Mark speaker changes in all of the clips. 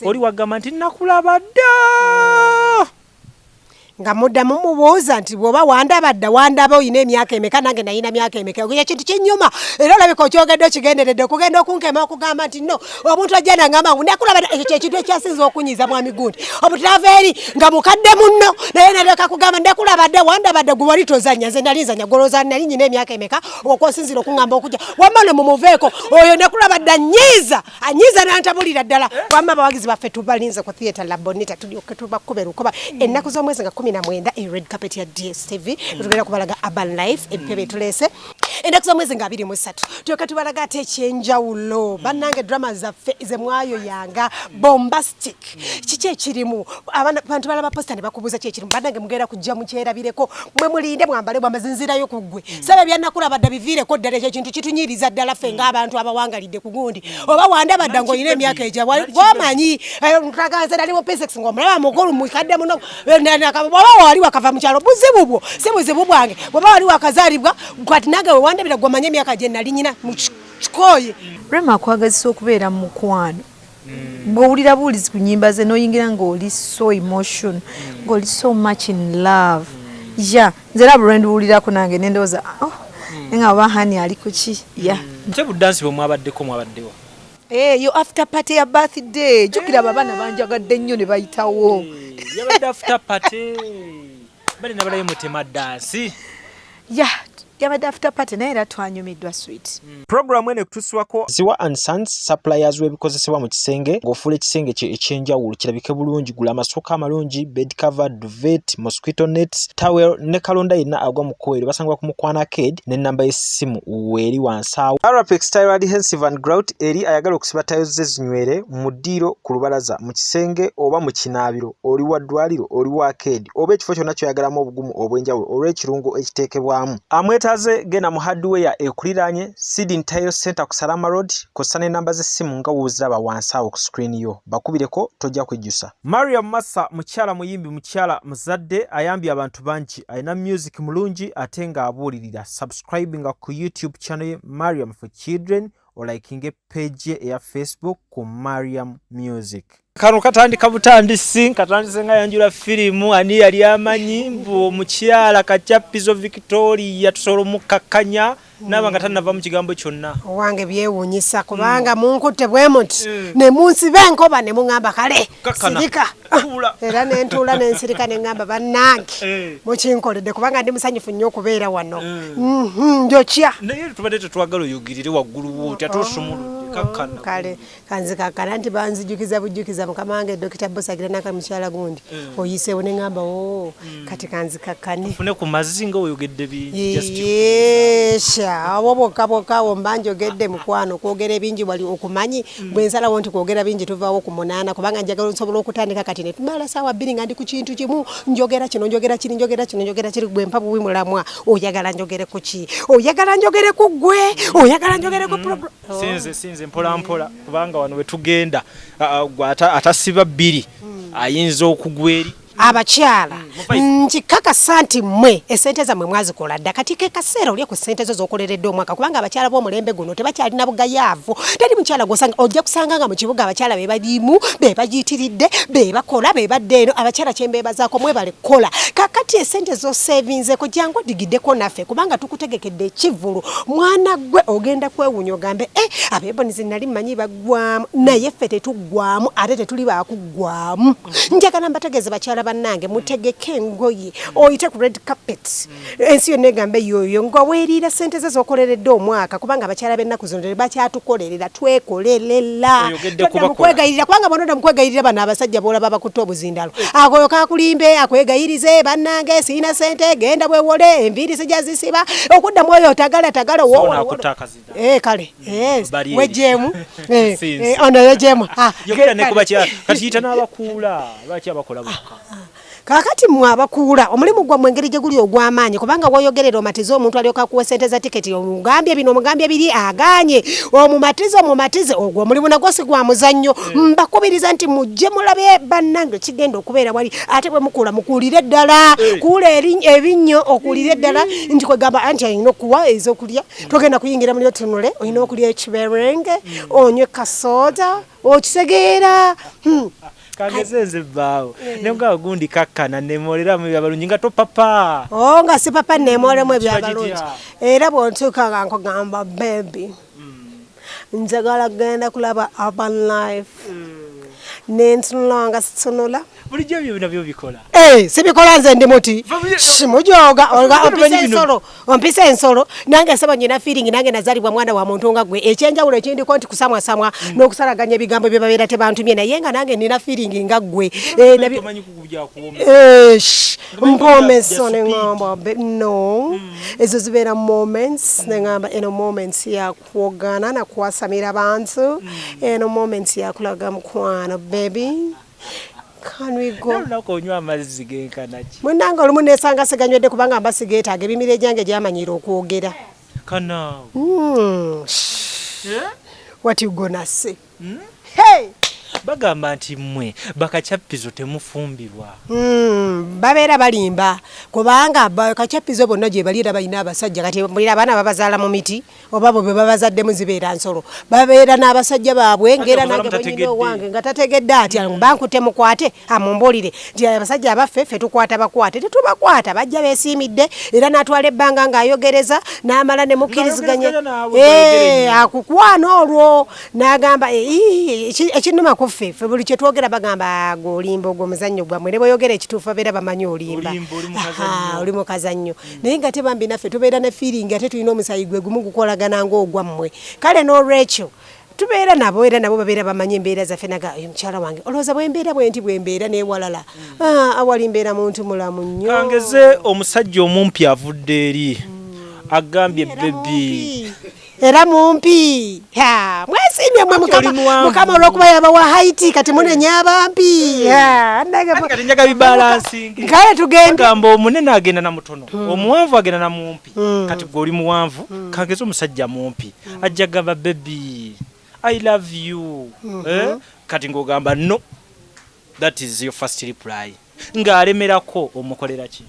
Speaker 1: oli wagamba nti nakulaba dda
Speaker 2: nga muddamu mubuuza nti bw'oba wandaba oyina emyaka emeka nange nayina myaka emeka okuya kintu kinyuma era olabika okyogedde okigenderedde okugenda okunkema okugamba nti no omuntu ajja nangamba ngu nakulaba ekyo kyekintu ekyasinza okunyiza mwami gundi obutava eri nga mukadde munno naye naleka kugamba nakulabadde wandabadde gwe wali tozanya nze nali nzanya goloza nali nyina emyaka emeka okwosinzira okungamba okujja wamma ne mumuveeko oyo nakulabadde anyiza nantabulira ddala wamma abawagizi baffe tubalinze ku theatre Labonita tulyoke tubakube lukoba ennaku z'omwezi nga 19 red carpet ya DSTV tugenda kubalaga Urban Life ebipebe tulese endaku z'omwezi nga 23 tulyoke tubalaga ate ekyenjawulo bannange drama zaffe ze mwayo yanga bombastic kiki ekirimu abantu balaba posta ne bakubuza kiki ekirimu bannange mugenda kujja mukyerabireko mwe mulinde mwambale bwamazinzirayo kuggwe saba byannakulabadde biviireko ddala ekyo kintu kitunyiriza ddala ffe ng'abantu abawangalidde ku gundi oba wandabadde ng'olina emyaka egya bwamanyi nkaganze nali mu P6 ng'omulaba mukulu mukadde muno bwaba wali wakava mu kyalo buzibu bwo si buzibu bwange bwaba wali wakazaalibwa kati nange wewandabira gwamanye emyaka gye nali nyina mu kikoye
Speaker 3: Rema akwagazisa okubeera mu mukwano bw'owulira buulizi ku nnyimba ze n'oyingira ng'oli so emotion ng'oli so much in love ya nze era bwe ndiwulirako nange nendowooza nga oba hani ali ku ki ya
Speaker 1: nte buddansi bwe mwabaddewa
Speaker 3: yo after party ya birthday jukira abaana banjagadde nnyo ne bayitawo
Speaker 1: yabadde after party bali nabalayo mutema dansi
Speaker 3: ya yabadde after party naye era twanyumiddwa sweet
Speaker 1: programu ene kutuswako Ziwa and Sons suppliers webikozesebwa mu kisenge ng'ofuula ekisenge ekyenjawulo kirabike bulungi gula amasooka amalungi bed cover duvet mosquito nets towel ne kalonda yenna agwa mu kkoero basangibwa ku Mukwana Arcade n'ennamba y'essimu weeri wansaawo Arapex Tile Adhesive and Grout eri ayagala okusiba tiles ze zinywere mu ddiiro ku lubalaza mu kisenge oba mu kinaabiro oli wa ddwaliro oli wa arcade oba ekifo kyonna kyoyagalamu obugumu obw'enjawulo olw'ekirungo ekiteekebwamu amwetaaze genda mu hardware ekuliraanye Sidin Tile Center ku Salama Road kosa n'ennamba z'essimu nga wooziraba wansaawo ku screen yo bakubireko tojja kujjusa Mariam Massa mukyala muyimbi mukyala muzadde ayambye abantu bangi alina music mulungi ate nga abuulirira subscribinga ku YouTube channel ye Mariam for Children olikinge page ye eya Facebook ku Mariam Music kano katandika butandisi katandise nga yanjula filimu ani yali amanyi mbu omukyala Kachapizo Victoria tusobola omukkakkanya nabanga tanava mu kigambo kyonna
Speaker 2: wange byewuunyisa kubanga munkutte bwe muti ne munsibe enkoba ne muŋŋamba kale sirika era nentuula nensirika neŋŋamba bannange mukinkoledde kubanga ndi musanyufu nnyo okubeera wano njokya
Speaker 1: naye tubadde tetwagala oyogirire waggulu wooti atuusumuludde kakkana
Speaker 2: kale kanzikakkana nti banzijukiza bujjukiza mukama wange Dr. Bosagira naka mukyala gundi oyiseewo neŋŋamba kati kanzikakkani
Speaker 1: fune ku mazzi nga oyogedde
Speaker 2: yesha abo bokka mba njogedde mukwano kwogera ebingi wali okumanyi bwe nsalawo nti kwogera bingi tuvaawo ku 8 kubanga njagala nsobola okutandika kati ne tumala ssaawa 2 nga ndi ku kintu kimu njogera kino njogera kiri njogera kino njogera kiri gwe mpa buwi mulamwa oyagala njogere ku ki oyagala njogere ku gwe oyagala njogere ku
Speaker 1: sinze mpola kubanga wano we tugenda atasiba 2 ayinza okugweri
Speaker 2: abakyala nkikakasa nti mmwe esente zammwe mwazikola dda kati ke kaseera olye ku sente zo z'okoleredde omwaka kubanga abakyala b'omulembe guno tebakyalina bugayaavu teri mukyala gwosanga ojja kusanga nga mu kibuga abakyala be balimu be bagiyitiridde be bakola be badde eno abakyala kyembeebazaako mwebale kukola kakati esente zo sevinzeko jangu odigiddeko naffe kubanga tukutegekedde ekivulu mwana gwe ogenda kwewuunya ogambe Ebonies nali mmanyi baggwamu naye ffe tetuggwamu ate tetuli baakuggwamu njagala mbategeeze bakyala bannange mutegeke engoye oyite ku red carpet ensi yonna egambe yoyo ng'aweerira sente ze z'okoleredde omwaka kubanga abakyala b'ennaku zino tebakyatukolerera twekolerera mukwegayirira kubanga bononda mukwegayirira bano abasajja boolaba bakutte obuzindalo akoyo kakulimbe akwegayirize bannange siina sente genda bwewole enviiri sijja zisiba okuddamu oyo otagala kale wejjeemu ono yejjeemu
Speaker 1: yogera ne ku bakyala kati yita n'abakuula lwaki abakola bokka
Speaker 2: kakati mwe abakuula omulimu gwammwe engeri gye guli ogw'amaanyi kubanga woyogerera omatize omuntu alyoka kuwa ssente za tiketi omugambye bino omugambye biri agaanye omumatize ogwo omulimu nagwo si gwa muzannyo mbakubiriza nti mujje mulabe bannange kigenda okubeera wali ate bwe mukuula mukuulire eddala kuula ebinnyo okuulire eddala nti kwegamba anti alina okuwa ez'okulya togenda kuyingira mulyo tunule olina okulya ekiberenge onywe kasoda okitegeera
Speaker 1: Kangezenze bawo nenga gundi kakkana nemolera mu byabalungi nga to papa
Speaker 2: nga si papa nemolera mu byabalungi era bwontuka nkogamba baby njagala genda kulaba urban life nentunulanga situnula
Speaker 1: bulijjo byo nabyo bikola
Speaker 2: sibikola nze ndi muti mujoga ompisa ensolo nange saba nyina feeling nange nazalibwa mwana wa muntu nga gwe ekyenjawulo ekindiko nti kusamwa n'okusaraganya ebigambo bye babeera tebantumye naye nga nange nina feeling nga gwe mpomeso neŋamba no ezo zibeera moments neŋamba eno moments ya kwogana na kwasamira abantu eno moments ya kulaga mukwano baby. Can we go?
Speaker 1: Nakonywa amazzi genkanaki.
Speaker 2: Mwenanga olumu nesanga siganywedde kubanga mbasigeetaaga ebimire gyange gyamanyira okwogera.
Speaker 1: Kana.
Speaker 2: What you gonna say? Hey!
Speaker 1: Bagamba nti mmwe Kachapizo temufumbirwa.
Speaker 2: Babeera balimba kubanga Kachapizo bonna gye balira balina abasajja kati mulira abaana babazaala mu miti oba bo babazaddemu zibeera nsolo babeera n'abasajja baabwe ngera nange bonyine wange nga tategedde ati bankute mukwate amumbolire nti abasajja abaffe ffe tukwata bakwate tetubakwata bajja beesiimidde era n'atwala ebbanga ng'ayogereza n'amala ne mukkiriziganye akukwana olwo n'agamba ekinnuma ffe buli kye twogera bagamba olimba ogwo muzannyo gwammwe ne bweyogera ekituufu abeera bamanyi olimba oli mu kazannyo naye nga tebambi naffe tubeera ne feeling ate tulina omusayi gwe gumu gukolagana ng'ogwammwe kale n'olwekyo tubeera nabo era nabo babeera bamanyi embeera zaffe naga omukyala wange olowooza bwembeera bwenti bwembeera n'ewalala awali mbeera muntu mulamu nnyo
Speaker 1: kangeze omusajja omumpi avudde eri agambye bebi
Speaker 2: era mumpi mwesimye mwe mukama olw'okuba yabawa haiti kati munenya abampi
Speaker 1: kati njaga bibalansing
Speaker 2: kale tugende
Speaker 1: gamba omunene agenda na mutono omuwanvu agenda na mumpi kati gwe oli muwanvu kangeze omusajja mumpi ajja gamba baby I love you kati ng'ogamba no that is your first reply ng'alemerako omukolera ki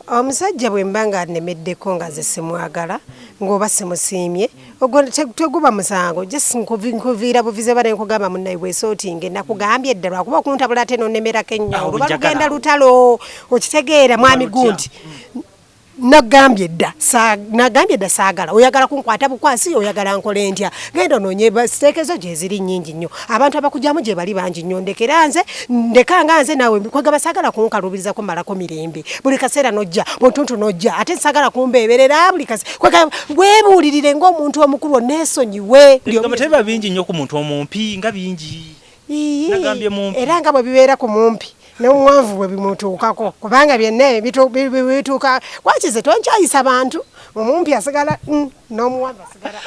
Speaker 2: omusajja bwe mbanga anemeddeko nga nze simwagala ng'oba simusiimye ogwo teguba musango just nkuviira buvize bale nkugamba munnaye bwesootinge nakugambye edda lwakuba okuntabula ate nonemerako ennyo oluba lugenda lutalo okitegeera mwami gundi nagambye edda saagala oyagala kunkwata bukwasi oyagala nkole ntya genda onoonye siteekezo gye ziri nnyingi nnyo abantu abakugyamu gye bali bangi nnyo ndekera nze ndekanga nze naawe kwegaba saagala kunkalubiriza kumalako mirembe buli kaseera nojja buntuntu nojja ate saagala kumbeeberera buli kaseera weebuulirire ng'omuntu omukulu oneesonyiwe
Speaker 1: teba bingi nnyo ku muntu omumpi nga bingi nagambye mumpi
Speaker 2: era nga bwe bibeera ku mumpi n'omuwanvu bwe bimutuukako kubanga byonna bituuka kwakize tonkyayisa bantu omumpi asigala n'omuwanvu asigala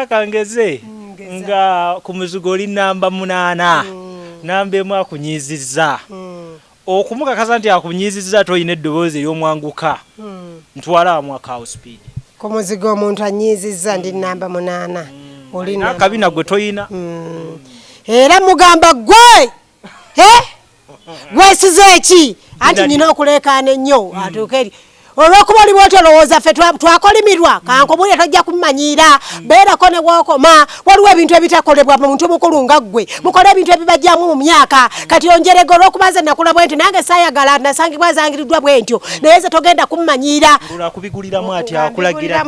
Speaker 1: kangeze nga ku muzigo oli namba 8 namba emu akunyizizza okumukakasa nti akunyizizza toyina eddoboozi ery'omwanguka ntwala mwaka house speed
Speaker 2: ku muzigo omuntu anyizizza ndi namba 8 oli
Speaker 1: nakabina gwe toyina
Speaker 2: era mugamba gwe gwesize eki anti nina okuleekaana ennyo atuuka eri olw'okuba oli bwotolowooza ffe twakolimirwa kankobulire tojja kumanyiira beerako ne wookoma waliwo ebintu ebitakolebwa muntu mukulu nga ggwe mukole ebintu ebibajjamu mu myaka kati onjerega olw'okuba nze nakula bwe ntyo nange saayagala nasangibwa zangiriddwa bwe ntyo naye ze togenda kumanyiira
Speaker 1: kubiguliramu ati akulagira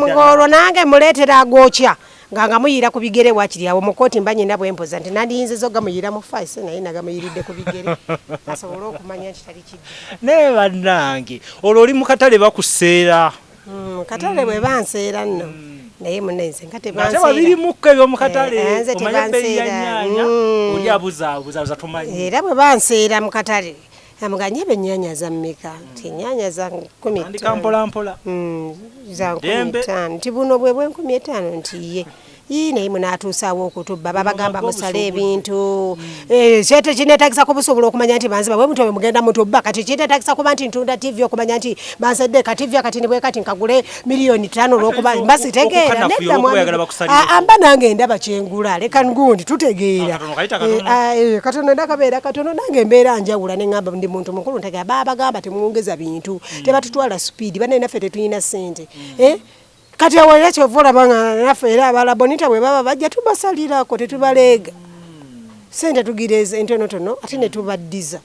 Speaker 1: naye bannange olwo oli mu katale bakuseera
Speaker 2: katale bwe banseera nno naye munenze nga
Speaker 1: tebanseera birimuko ebyo mu katale omanya ebbeeyi ya nnyaanya oli abuzaabuza tumanyi
Speaker 2: era bwe banseera mu katale amuganye ebyennyanya za mmeka nti ennyanya za 15
Speaker 1: andika mpolampola
Speaker 2: za 15 nti buno bwe 15 nti ye naye munaatuusaawo okutubba babagamba musale ebintu kyete kinetagisa kubusobola okumanya nti banziba bwe mutwe mugenda mutubba kati kinetagisa kuba nti ntunda TV okumanya nti bansedde ka TV kati nibwe kati nkagule miliyoni 5 olwokuba mbasitegeera nedda amba nange ndaba kyengula leka ngundi tutegeera katono ndakabeera katono nange mbeera njawula ne ngamba ndi muntu mukulu ntegeera babagamba temwongeza bintu tebatutwala speed bane naffe tetulina ssente kati awalira kyovola banga naffe era abalabonita bwe baba bajja tubasalirako tetubaleega sente tugireze entonotono ate ne tubaddiza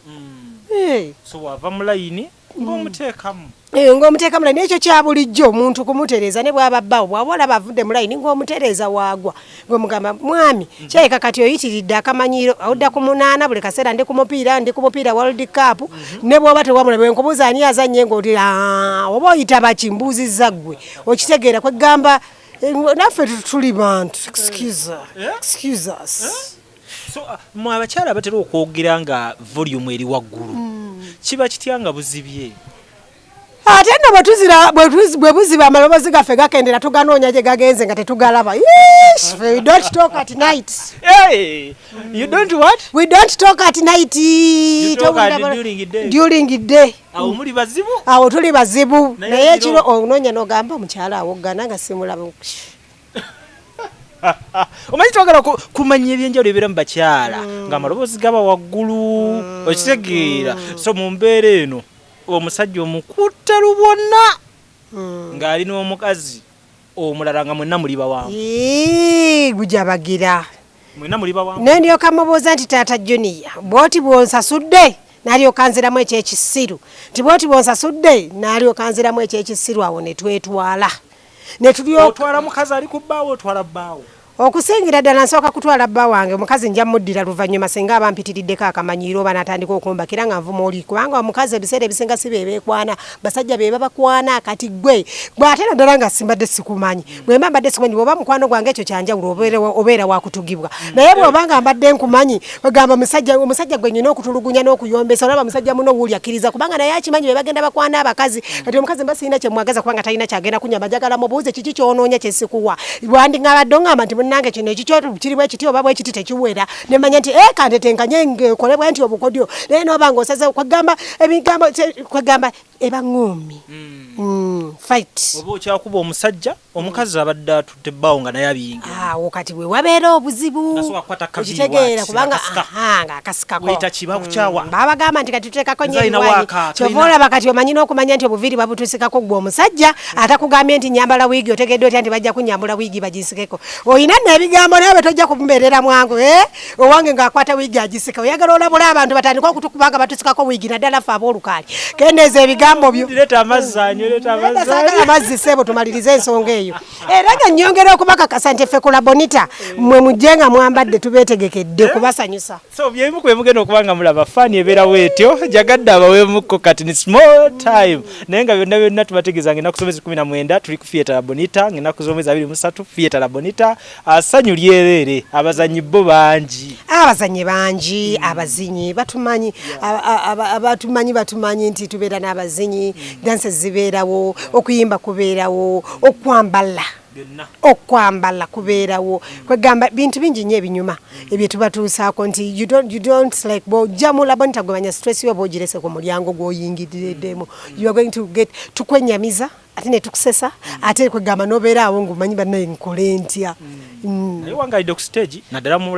Speaker 1: so wava mu layini ng'omuteekamu
Speaker 2: ng'omuteekamu layini ekyo kya bulijjo omuntu kumutereeza ne bw'aba bbawo bw'abola bavudde mu layini ng'omutereeza waagwa ng'omugamba mwami kyayika kati oyitiridde akamanyiiro awudda ku munaana buli kaseera ndi ku mupiira World Cup ne bw'oba tewamula bwe nkubuuza ani azannye ng'oti oba oyita baki mbuuzizza ggwe okitegeera kwegamba naffe tuli bantu excuse us
Speaker 1: so mwe abakyala batera okwogera nga volume eri waggulu kiba kitya nga buzibye
Speaker 2: ate nno bwe buziba amalobozi gaffe gakendera tuganoonya gye gagenze nga tetugalaba we don't talk at night
Speaker 1: you don't what
Speaker 2: we don't talk at night during the day
Speaker 1: awo muli bazibu
Speaker 2: awo tuli bazibu naye ekiro onoonya n'ogamba omukyala awoggana nga simulaba
Speaker 1: omanyi twagala kumanya ebyenjawulo ebibeera mu bakyala ng'amaloboozi gaba waggulu okitegeera so mu mbeera eno omusajja omukutte lubona ng'ali n'omukazi omulala nga mwenna muli bawanvu
Speaker 2: gujabagira
Speaker 1: mwenna muli bawanvu
Speaker 2: naye ndyoka mubuuza nti taata Junior bw'oti bw'onsasudde n'alyoka nziramu ekyekisiru nti bw'oti bw'onsasudde n'alyoka nziramu ekyekisiru awo ne twetwala
Speaker 1: otwala mukazi ali ku bbaawo otwala bbaawo
Speaker 2: okusingira ddala nsooka kutwala bba wange omukazi nja muddira luvannyuma singa aba mpitiriddeko akamanyiiro oba n'atandika okumbakira nga nvuma oli kubanga omukazi ebiseera ebisinga si beekwana basajja be babakwana kati gwe ate naddala nga simbadde sikumanyi bwe mba mbadde sikumanyi bw'oba mukwano gwange ekyo kyanjawulo obeera wakutugibwa naye bw'oba nga mbadde nkumanyi bagamba omusajja gwe nyina okutulugunya n'okuyombesa olaba musajja muno wuuli akkiriza kubanga naye akimanyi be bagenda bakwana abakazi kati omukazi mba sirina kyemwagaza kubanga talina kyagenda kunyamba njagala mubuuze kiki kyonoonya kyesikuwa wandingabadde ongamba nti nange kino ekikyo kiri bwe kiti oba bwe kiti tekiwera ne manya nti kante tenkanye ngekole bwe nti obukodyo naye n'oba ng'osaze kwegamba ebigambo kwegamba eba ngumi fight
Speaker 1: oba okyakuba omusajja omukazi abadde atudde bbaawo nga naye abiyingira
Speaker 2: awo kati we wabeera obuzibu okitegeera kubanga nga akasikako
Speaker 1: weyita kiba kukyawa
Speaker 2: babagamba nti kati tuteekako nnyo ebiwanyi kyova olaba kati omanyi n'okumanya nti obuviiri babutuusikako gwe omusajja atakugambye nti nyambala wiigi otegedde otya nti bajja kunyambula wiigi bagisikeko oyina n'ebigambo naye bwe tojja kumbeerera mwangu owange ng'akwata wiigi agisika oyagala olabula abantu batandika okutukubanga batusikako wiigi naddala ffe ab'olukaali kendeeza ebigambo byo
Speaker 1: leeta amazanyo
Speaker 2: amazzi sebo tumalirize ensonga eyo era nga nnyongera okubakakasa nti ffe ku Labonita mwe mujje nga mwambadde tubeetegekedde kubasanyusa
Speaker 1: so byebimu kwe mugenda okubanga mulaba faani ebeerawo etyo jagadde abaweemukko kati ni small time naye nga byonna tubategeeza ng'ennaku z'omwezi 19 tuli ku theatre Labonita ng'ennaku z'omwezi 23 theatre Labonita asanyu lyereere abazanyi bo bangi abazinyi batumanyi batumanyi nti tubeera n'abazinyi danse zibeerawo okuyimba kubeerawo okwambala kubeerawo kwegamba bintu bingi nnyo ebinyuma ebyo tubatuusaako nti you don't like bw'ojja mu Labonita gwemanya stress yo bw'ogirese ku mulyango gw'oyingiriddemu you are going to get tukwenyamiza ate ne tukusesa ate kwegamba n'obeera awo ng'omanyi bannaye nkole ntya naye wangalidde ku stage naddala mu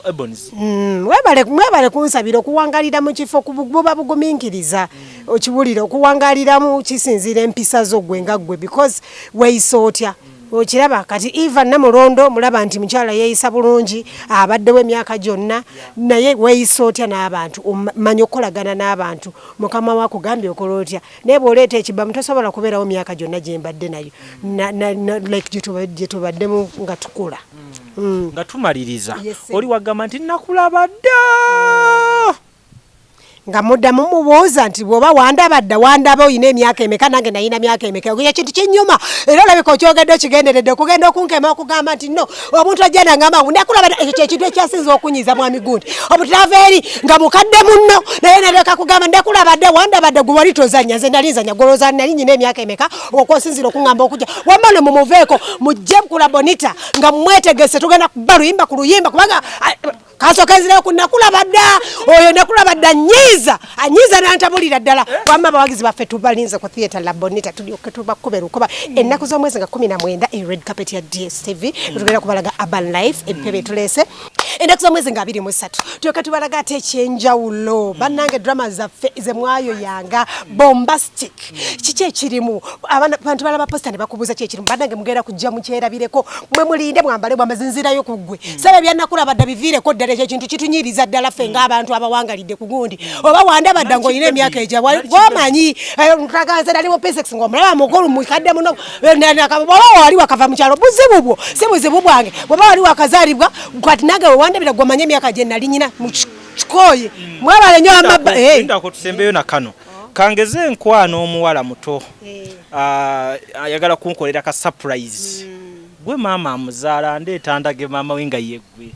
Speaker 1: Ebonies
Speaker 2: mwebale kunsabira okuwangalira mu kifo buba bugumiikiriza okiwulira okuwangaliramu kisinziira empisa zo gwe nga ggwe because weeyisa otya okiraba kati Eva Namulondo mulaba nti mukyala yeeyisa bulungi abaddewo emyaka gyonna naye weeyisa otya n'abantu omanya okukolagana n'abantu mukama waako gambye okola otya naye bw'oleeta ekibbamu tosobola kubeerawo myaka gyonna gye mbadde nayo like gye tubaddemu nga tukula
Speaker 1: nga tumaliriza oli wagamba nti nakulaba dda
Speaker 2: nga muddamu mubuuza nti bw'oba wandaba oyina emyaka emeka nange nayina myaka emeka okuya kintu kinyuma era olabika okyogedde okigenderedde okugenda okunkema okugamba nti no omuntu ajja nangamba ngu ndakulaba ekyo kyekintu ekyasinza okunyiza mwami gundi obutava eri nga mukadde munno naye naleka kugamba ndakulaba dda wandabadde gwe wali tozanya nze nali nzanya golooza nali nyina emyaka emeka okwosinzira okuŋŋamba okujja wamma ne mumuveeko mujje ku Labonita nga mwetegese tugenda kuba luyimba ku luyimba kubanga kasokezera ku nakulaba dda oyo nakulaba dda anyiza nantabulira ddala wamma abawagizi baffe tubalinze ku theatre Labonita tulyoke tubakubera okuba ennaku z'omwezi nga 19 e red carpet ya DSTV tugenda kubalaga Urban Life ebipebe tuleese ennaku z'omwezi nga 23 tulyoke tubalaga ate ekyenjawulo bannange drama zaffe ze mwayo yanga bombastic kiki ekirimu abantu balaba posta ne bakubuuza ki ekirimu bannange mugenda kujja mukyerabireko mwe mulinde mwambale bwamazinzirayo ku ggwe sabe byannakulaba dda biviireko ddala ekyo ekintu kitunyiriza ddala ffe ng'abantu abawangalidde ku gundi oba wandabadda ng'olina emyaka egya gwomanyi ntaganze nali mu P6 ng'omulaba mukulu mukadde muno oba wali wakava mu kyalo buzibu bwo si buzibu bwange oba wali wakazaalibwa kati nange wewandabira gwomanye emyaka gye nali nyina mu kikoye mwabale nnyo amabba
Speaker 1: ndako tusembeyo na kano kangeze enkwano omuwala muto ayagala kunkolera ka surprise gwe maama amuzaala ndeetandage maama we nga yeggwe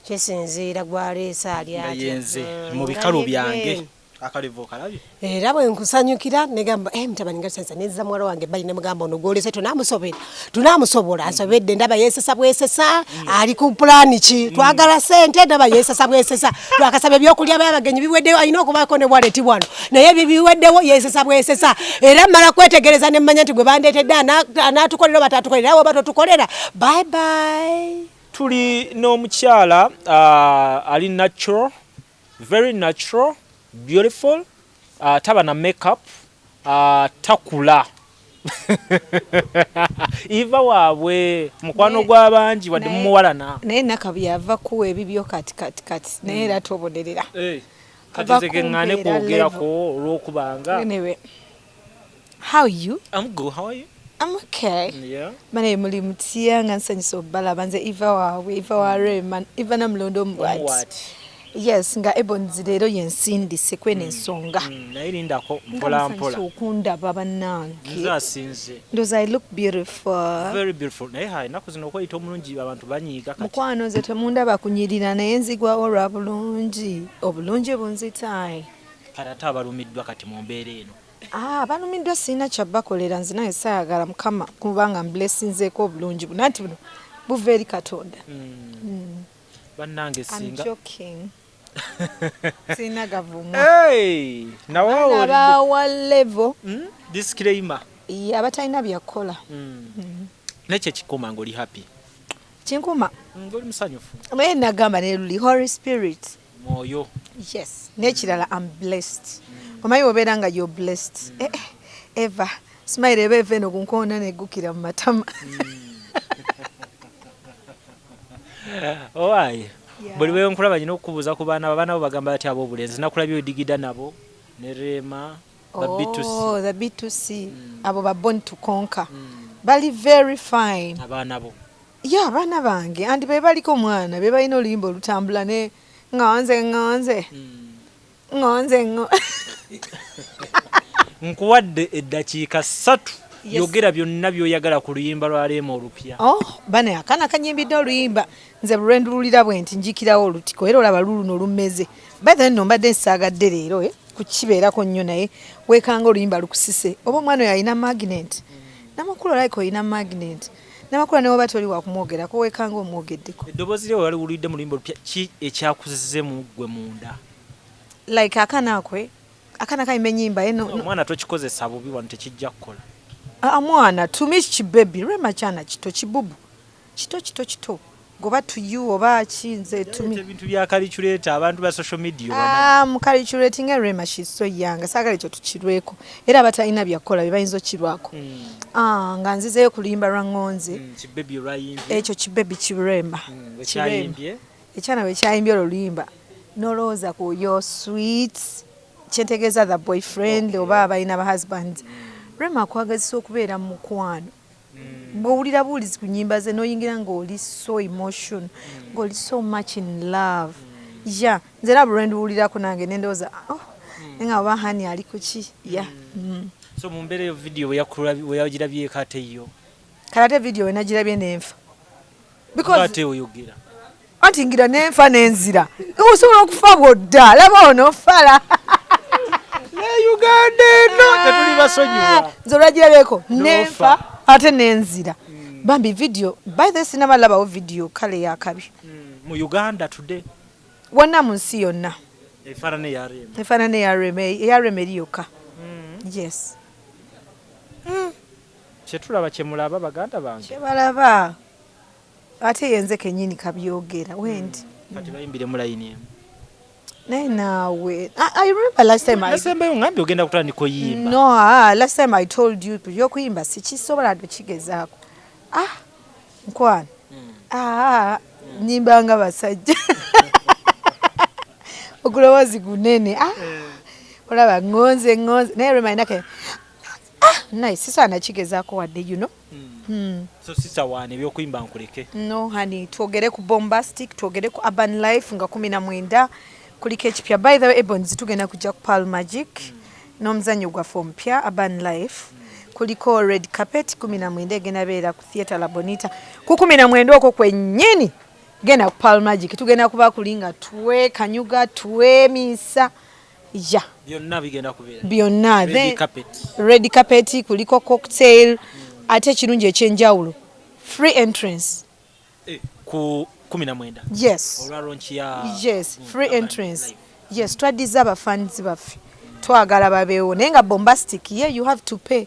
Speaker 2: kisinziira gwaleesa ali
Speaker 1: yenze mu bikalu byange akalivo kalabye
Speaker 2: era bwe nkusanyukira negamba mutabani nga sansa neza mwala wange bali ne mugamba ono golese tunamusobola ansobedde ndaba yesesa bwesesa ali ku plan ki twagala sente ndaba yesesa bwesesa twakasaba ebyokulya byabagenyi biweddewo alina okubaako ne bwaleti bwano naye biweddewo yesesa bwesesa era mala kwetegereza ne mmanya nti gwe bandeetedde anaatukolera batatukolera awo batotukolera bye bye.
Speaker 1: Tuli n'omukyala ali natural, very natural, beautiful, taba na makeup, takula. Iva waabwe mukwano gw'abangi wadde mumuwalana.
Speaker 3: Naye nakabi yava kuwa ebibyo kati naye era tobonerera.
Speaker 1: Kati ngane kwogerako olw'okubanga.
Speaker 3: Anyway, how are you?
Speaker 1: I'm good, how are you?
Speaker 3: I'm okay.
Speaker 1: Yeah.
Speaker 3: Mane muli mutiya nga nsanyisa obbala banze Eva wawe, Eva wa Rema, Eva Namulondo Mbwati. Yes, nga Ebonies leero yensindise kwene ensonga.
Speaker 1: Nayirindako mpola mpola.
Speaker 3: Okundaba bannange.
Speaker 1: Nzasinze.
Speaker 3: Does I look beautiful?
Speaker 1: Very beautiful. Naye hayi naku zino okweyita omulungi abantu banyiiga kati.
Speaker 3: Mukwano nze temundaba kunyirira naye nzigwawo olwa bulungi. Obulungi bunzitaye.
Speaker 1: Kati ate abalumiddwa kati mu mbeera eno.
Speaker 3: Balumiddwa sirina kyabakolera nze naye saayagala Mukama kubanga mblesinzeeko obulungi buno anti buno buva eri Katonda.
Speaker 1: Bannange singa.
Speaker 3: I'm joking. Sina gavumo.
Speaker 1: Hey! Nawawo.
Speaker 3: Abawa level.
Speaker 1: Disclaimer.
Speaker 3: Abatalina byakola.
Speaker 1: Nekye kikoma ng'oli happy.
Speaker 3: Kinkuma.
Speaker 1: Ng'oli musanyufu.
Speaker 3: Naye nagamba ne luli Holy Spirit.
Speaker 1: Mwoyo.
Speaker 3: Yes. N'ekirala I'm blessed. Omanyi obeera nga you're blessed. Eva. Smile eba eva eno kunkoona neggukira mu matama.
Speaker 1: Owaye. Buli wewe nkulaba nyina okubuuza ku baana bo bagamba ati ab'obulenzi nakulabye odigida nabo ne Rema ba B2C.
Speaker 3: Oh, the B2C. Abo ba born to conquer. Bali very fine.
Speaker 1: Abaana bo.
Speaker 3: Yeah, abaana bange andi be baliko omwana be balina oluyimba olutambula ne ngonze.
Speaker 1: Nkuwadde eddakiika 3 yogera byonna byoyagala ku luyimba lwa Rema olupya.
Speaker 3: Bane akana kanyimbidde oluyimba nze bulwendulira bwe nti njikirawo olutiko era olaba luluno lummeze bathe nno mbadde nsaagadde leero kukibeerako nnyo naye weekanga oluyimba lukusise oba omwana oyo alina magnet namakulu like olina magnet namakulu ne woba toli wakumwogerako weekanga omwogeddeko.
Speaker 1: Eddoboozi lye wali wulidde mu luyimba olupya ki ekyakuzizemu ggwe munda?
Speaker 3: Like akana kayimba ennyimba eno
Speaker 1: omwana tokikozesa bubi wano tekijja kukola.
Speaker 3: Mwana tumi kibebi Rema kyana kito kibubu kito goba to you oba kinze tumi
Speaker 1: ebintu bya calculate abantu ba social media
Speaker 3: mu calculating Rema she's so young sagale kyo tukirweko era abatalina byakola bibayinzo kirwako nga nzizeyo kulimba rangonze
Speaker 1: kibebi rayimbi
Speaker 3: ekyo kibebi kirema
Speaker 1: kyayimbye
Speaker 3: ekyana we kyayimbye oluyimba noloza ku your sweet kyentegeza the boyfriend oba abalina ba husband Rema kwagazisa okubeera mu mukwano bw'owulira buulizi ku nnyimba ze n'oyingira ng'oli so emotion ng'oli so much in love ya nze era bulwendi buwulirako nange nendoza nga oba hani ali kuki ya
Speaker 1: so mu mbeera eyo video we yagirabyeko ate yo
Speaker 3: kalate video we nagirabye nenfa
Speaker 1: ate oyogera
Speaker 3: anti ngira nenfa nenzira osobola okufa bwodda laba onofala
Speaker 1: Uganda eno tetuli basonyiwa
Speaker 3: nze olwagirabyeko nenfa ate nenzira bambi video by the cinema labawo video kale yakabi
Speaker 1: mu Uganda today
Speaker 3: wonna mu nsi yonna
Speaker 1: efaanana
Speaker 3: eyareme eri yokka yes
Speaker 1: kyetulaba kyemulaba baganda bange
Speaker 3: kyebalaba ate yenze kenyini kabyogera wendi
Speaker 1: kati bayimbire mu layini emu
Speaker 3: naye naawe I remember last time
Speaker 1: nasembayo ngambi ogenda kutandika oyimba
Speaker 3: no last time I told you byokuyimba sikisobola tukigezaako nkwana nyimbanga basajja okulowoozi gunene olaba ngonze naye remindake nice sisaana kigezaako wadde you know
Speaker 1: so sister wane byokuyimba nkuleke
Speaker 3: no honey twogere ku bombastic twogere ku urban life nga 19 kuliko ekipya by the way Ebonies tugenda kujja ku Pearl Magic n'omuzannyo gwaffe omupya urban life kuliko red carpet 19 egenda beera ku theatre Labonita ku 19 okwo kwennyini genda ku Pearl Magic tugenda kuba kulinga tuwe kanyuga tuwe misa ya
Speaker 1: byonna bigenda kubeera
Speaker 3: byonna red carpet kuliko cocktail ate kirungi ekyenjawulo free entrance
Speaker 1: ku 19
Speaker 3: yes yes free entrance yes twadiza abafanzi baffe twagala babeewo naye nga bombastic you have to pay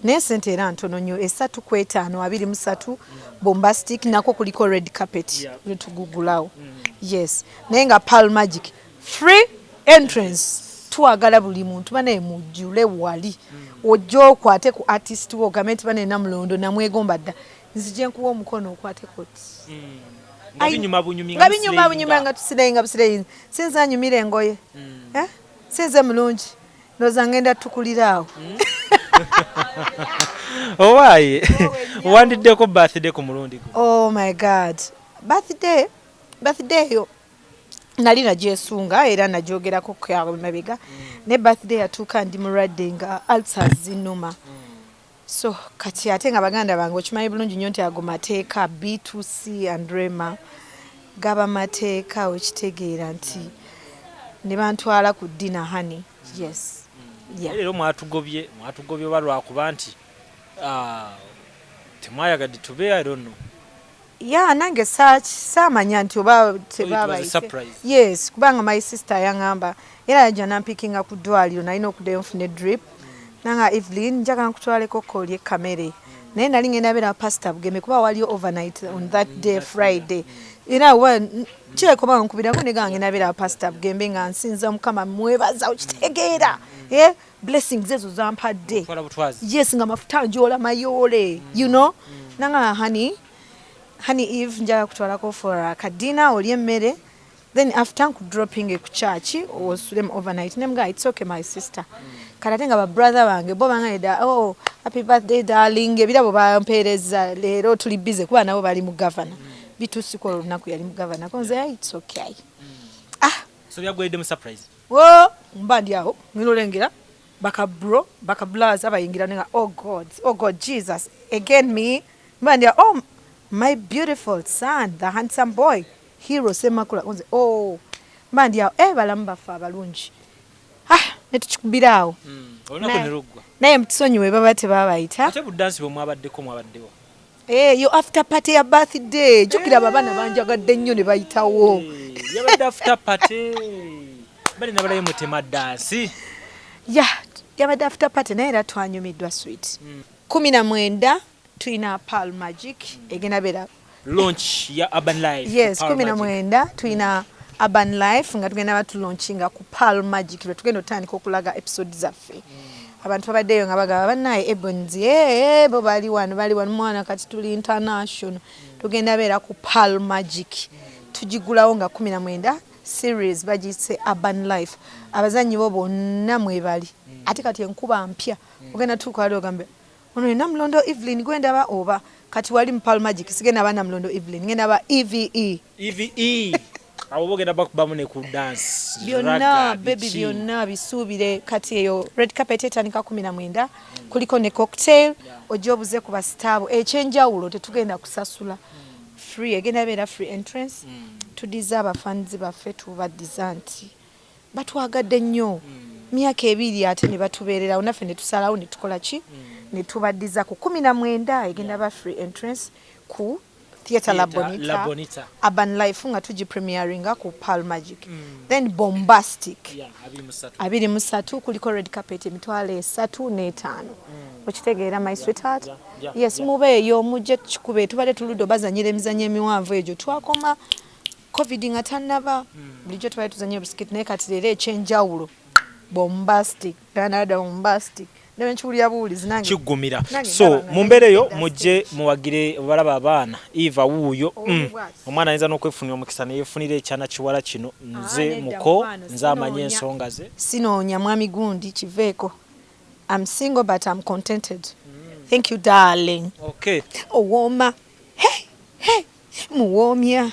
Speaker 3: naye sente era ntono nnyo 3:5 bombastic nako kuliko red carpet tugugulawo yes naye nga Pearl Magic free entrance twagala buli muntu banaye mujjule wali ojja okwate ku artist wo ogambe nti bane Namulondo namwegomba dda nzije nkuwa omukono okwate koti
Speaker 1: ngabinyuma
Speaker 3: bunyuma nga tusireyi sinza anyumira engoye sinze mulungi ndoza ngenda tukuliraawo
Speaker 1: owaye wandiddeko birthday ku mulundi
Speaker 3: oh my god birthday yo nali nagyesunga era nagyogerako kyawe mabega ne birthday yatuuka ndi mulwadde nga ulcers zinuma so kati ate nga baganda bange okimanyi bulungi nnyo nti ago mateeka B2C and Rema gaba mateeka okitegeera nti ne bantwala ku dina hani yes
Speaker 1: leero mwatugobye oba lwakuba nti temwayagadde tube I don't know
Speaker 3: nange saamanya nti oba tebabayise yes kubanga my sister yangamba era yajja nampikinga ku ddwaliro nalina okuddayo nfune drip nanga Evelyn njaga nkutwaleko kolye kamere naye nali ngenda beera pastor Bugeme kuba waliyo overnight on that day Friday era kyekobanga nkubirako neganga ngenda beera pastor Bugembe nga nsinza Mukama mwebaza okitegeera blessings ezo zampadde yes nga mafuta njola mayole you know nanga honey Eve njaga kutwalako for kadina oli emmere then after dropping ku church osule overnight nemga it's okay my sister kalatenga ba brother bange bo bangayida happy birthday darling ebirabo bampereza leero tuli busy kuba nabo bali mu governor bitusiko lunaku yali mu governor konze it's okay
Speaker 1: so byagwedde mu surprise
Speaker 3: mbandi aho ngilolengera baka blaz abayingira nenga oh god Jesus again me mbandi my beautiful son the handsome boy hero semakula konze mbandi aho balamba fa balungi netukikubiraawo naye mutusonyiwe baba tebabayita
Speaker 1: ate budansi bwe mwabaddewo
Speaker 3: yo after party ya birthday jukira babana banjagadde nnyo ne bayitawo
Speaker 1: yabadde after party bali nabalayo mutema dansi
Speaker 3: yabadde after party naye era twanyumiddwa sweet 19 tulina Pearl Magic egenda beera
Speaker 1: launch ya urban life
Speaker 3: yes 19 tulina urban life nga tugenda batulaunchinga ku Pearl Magic lwe tugenda otandika okulaga episode zaffe abantu babaddeyo nga bagaba bannaye Ebonies bo bali wano mwana kati tuli international tugenda beera ku Pearl Magic tugigulawo nga 19 series bagise urban life abazanyi bo bonna mwebali ate kati enkuba mpya ogenda tukwali ogambe ono Namulondo Evelyn gwenda ba oba kati wali mu Pearl Magic sigenda ba Namulondo Evelyn ngenda ba EVE
Speaker 1: abo bogenda bakubamu ne ku dance
Speaker 3: byonna baby byonna bisuubire kati eyo red carpet etandika 19 kuliko ne cocktail ojobuze ku basitabo ekyenjawulo tetugenda kusasula free egenda beera free entrance tudiza abafanzi baffe tubaddiza nti batwagadde nnyo myaka 2 ate ne batubeererawo naffe ne tusalawo ne tukola ki ne tubaddiza ku 19 egenda ba free entrance ku Theatre Labonita Urban Life nga tuji premieringa ku Pearl Magic then Bombastic 23 kuliko red carpet emitwalo 35 okitegeera my sweetheart yes mubeeyo mujje tukube tubale tuludo bazanyira emizanyo emiwanvu egyo twakoma covid nga tannaba bulijjo tubale tuzanyira bisikiti naye kati leero ekyenjawulo Bombastic Canada Bombastic nebenchulia bulizi nange
Speaker 1: kigumira so mumbereyo mujje muwagire balaba abaana Eva wuyo omwana ayinza n'okwefunira omukisa ne yefunira ekyana kiwala kino nze muko nze amanye ensonga ze
Speaker 3: sinoonya mwami gundi kiveeko I'm single but I'm contented thank you darling
Speaker 1: okay
Speaker 3: owoma hey muwomya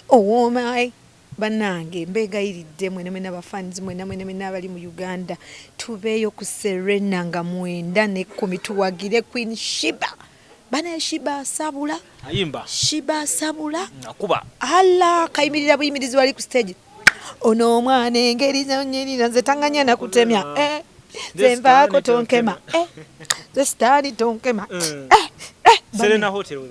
Speaker 3: owoma banange mbegayiridde mwene n'abafanzi mwene abali mu Uganda tubeeyo ku Serena nga 9:10 tuwagire Queen Shiba bana Shiba sabula
Speaker 1: ayimba
Speaker 3: Shiba sabula
Speaker 1: akuba
Speaker 3: ala kayimirira buyimirizi wali ku stage ono omwana engeri nyirira nze tanganya na kutemya zembaako tonkema the study tonkema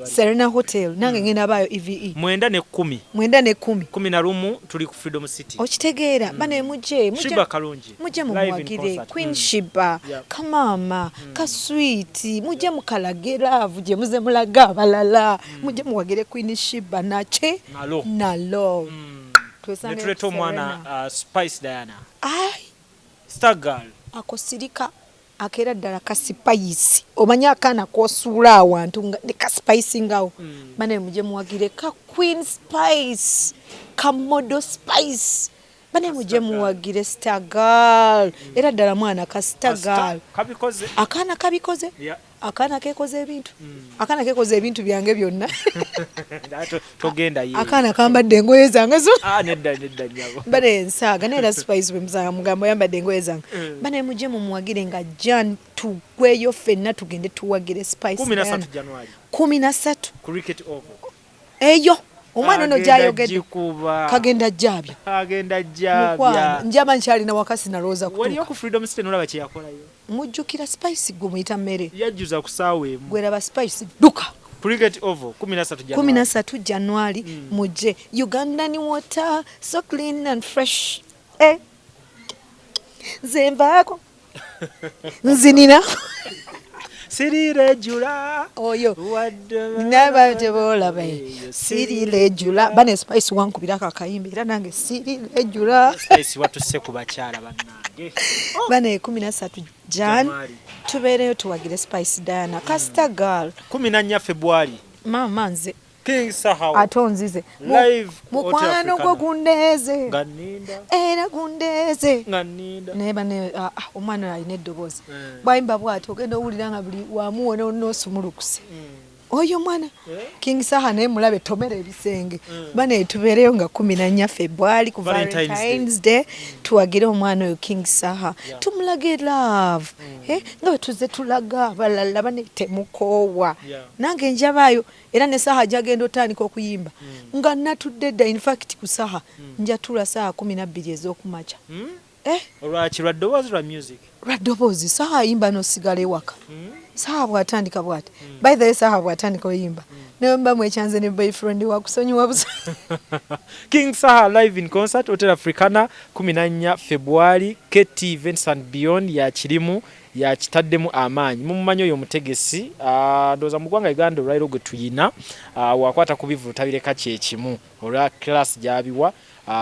Speaker 3: Serena Hotel nange ngenda bayo EVE
Speaker 1: 9:10 10 na rumu tuli ku Freedom City
Speaker 3: okitegeera bane mujje
Speaker 1: Shiba kalungi
Speaker 3: mujje muwagire Queen Shiba kamama ka sweet mujje mukalage love je muze mulaga balala mujje muwagire Queen Shiba nache nalo
Speaker 1: Netreto mwana Spice Diana Star Girl
Speaker 3: akosirika akera ddala kasipayisi omanya akaana kosuula awantu ne kasipayisi ngawo bane mujje muwagire ka Queen Spice ka Modo Spice bane mujje muwagire Star Girl era ddala mwana ka Star Girl akaana kabikoze akaana kekoze ebintu byange byonna
Speaker 1: togenda ye
Speaker 3: akaana kambadde engoye zange zo
Speaker 1: nedda nyabo
Speaker 3: bane nsaaga nera Spice bwe muzanga mugambo yambadde engoye zange bane mujje muwagire nga Jan tugweyo fenna tugende tuwagire Spice
Speaker 1: 13 January
Speaker 3: 13
Speaker 1: cricket over
Speaker 3: eyo omwana ono jayogedde kagenda jabya njaba nkyali na wakasi na roza kutuka
Speaker 1: wali ku Freedom City nolaba kye yakolayo
Speaker 3: mujjukira Spice gumuyita mmere
Speaker 1: yajjuza kusaawe
Speaker 3: gwera ba Spice duka
Speaker 1: cricket over 13
Speaker 3: January mujje Ugandan water so clean and fresh zembaako nzinina
Speaker 1: sirirejula
Speaker 3: oyo nabajebola bae sirirejula bane Spice wankubira kakayimbi era nange sirirejula
Speaker 1: Spice watuse ku bakyala bannange
Speaker 3: bane 13 Jan tubeereyo tuwagire Spice Diana Star Girl
Speaker 1: 14 February
Speaker 3: mama nze
Speaker 1: King Sahaw
Speaker 3: atonzize
Speaker 1: live
Speaker 3: mukwano gwo gundeze
Speaker 1: nganinda
Speaker 3: era gundeze
Speaker 1: nganinda
Speaker 3: neba ne omwana alina eddobozi bwayimba bwati ogenda owulira nga buli wamuwona onosumulukuse oyo mwana King Saha naye mulabe tomera ebisenge bane tubeereyo nga 14 February ku Valentine's Day tuwagire omwana oyo King Saha tumulage love nga betuze tulaga balala bane temukowa nange njabayo era ne Saha jagenda otandika okuyimba nga natudde dda in fact ku Saha njatula saa 12 ez'okumaca
Speaker 1: olwaki lwaddoboozi lwa music
Speaker 3: lwaddoboozi Saha yimba nosigala ewaka Saha bwatandika bwati by the way Saha bwatandika oyimba nemba mwechanze ne boyfriend wakusonyiwa busa
Speaker 1: King Saha live in concert Hotel Africana 14 February KT Events and Beyond ya kirimu ya kitaddemu amaanyi mumumanyi oyo mutegesi ndoza mugwanga Uganda olwairo gwe tuyina wakwata kubivu tabireka kyekimu olwa class jabiwa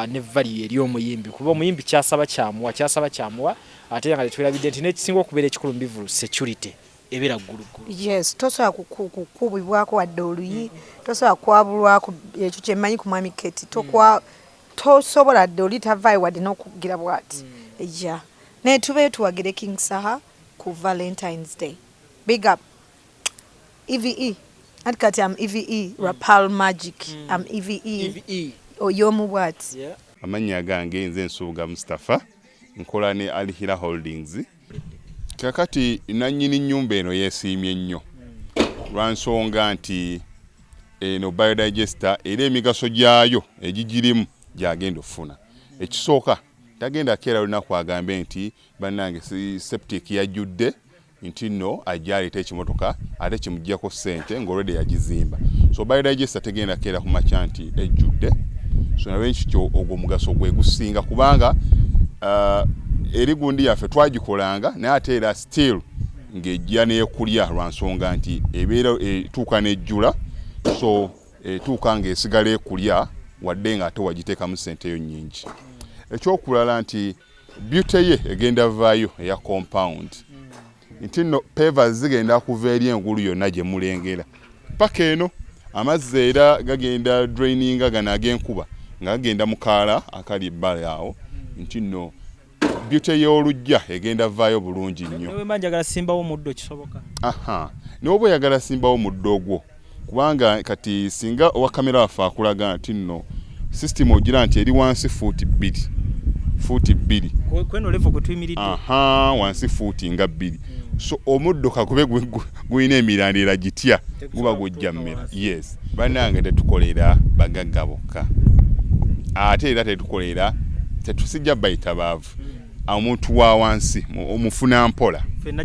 Speaker 1: ne value eri omuyimbi kuba omuyimbi kyasaba kyamuwa ate nga tetwirabidde nti n'ekisinga okubeera ekikulu mbivulu security ebera gulugulu
Speaker 3: yes tosobola kukubibwako wadde oluyi tosobola kwabulwako ekyo kyemmanyi ku mwami Keti tosobola dde oli tavaayo wadde n'okugira bwati ja naye tubeeyo tuwagire King Saha ku Valentine's Day big up EVE anti kati am EVE Rapal Magic am EVE oyomu bwati.
Speaker 4: Amanya gange nze Nsubuga Mustafa nkola ne Alihira Holdings. Kakati nannyini nnyumba eno yeesiimye nnyo lwansonga nti eno biodigester era emigaso gyayo egigirimu gyagenda ofuna. Ekisooka tagenda keera lunaku agambe nti bannange septic yajjudde nti nno ajja aleeta ekimotoka ate kimuggyako ssente ng'olwedde yagizimba. So biodigester tegenda keera ku makya nti ejjudde. So nalwekyo ogwo mugaso gwe gusinga kubanga eri gundi yaffe twagikolanga naye ate era still ng'ejja n'ekulya lwansonga nti ebeera etuuka n'ejjula, so etuuka ng'esigala ekulya wadde ng'ate wagiteekamu ssenteyo nnyingi. Ekyokulala nti beauty ye egenda vaayo eya compound nti nno pavers zigenda kuva eri engulu yonna gye mulengera paka eno amazzi era gagenda draininga gano ag'enkuba nga gagenda mu kaala akali ebbala awo nti nno beauty y'olujja egenda vaayo bulungi nnyo.
Speaker 1: Newe manjagala simbawo muddo kisoboka.
Speaker 4: N'oba oyagala simbawo muddo ogwo kubanga kati singa owa kamera waffe akulaga nti nno system ogira nti eri wansi fuuti 2.
Speaker 1: Kweno level kwe tuyimiridde.
Speaker 4: Wansi fuuti nga 2. So omuddo kakube guyina emirandira gitya guba gujja mmera. Yes. Bannange tetukolera bagagga bokka. Ate era tetusijja bayita baavu. Omuntu wa wansi omufuna mpola. Fenna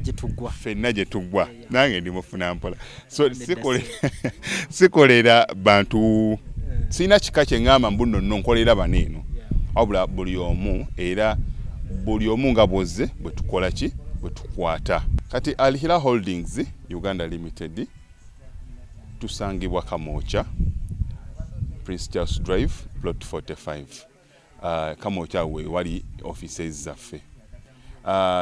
Speaker 4: gye tuggwa. Nange ndi mufuna mpola. So sikolera bantu sina kika kye ngamba mbu nno nkolera baneeno. Wabula buli omu era buli omu nga bwozze bwe tukola ki bwe tukwata. Kati Alihira Holdings Uganda Limited tusangibwa Kamoocha, Prince Charles Drive, Plot 45. Kamoocha we wali offices zaffe.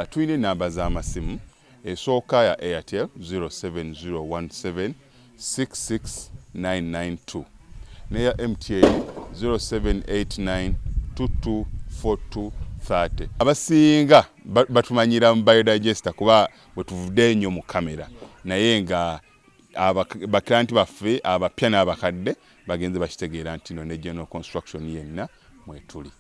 Speaker 4: Tuyina namba z'amasimu esooka ya Airtel 07017 66992 neya MTN 0789 224230. Abasinga batumanyira mu biodigester kuba bwe tuvudde nnyo mu kamera naye nga baklanti baffe abapya n'abakadde bagenze bakitegeera nti no ne general construction yenna mwetuli.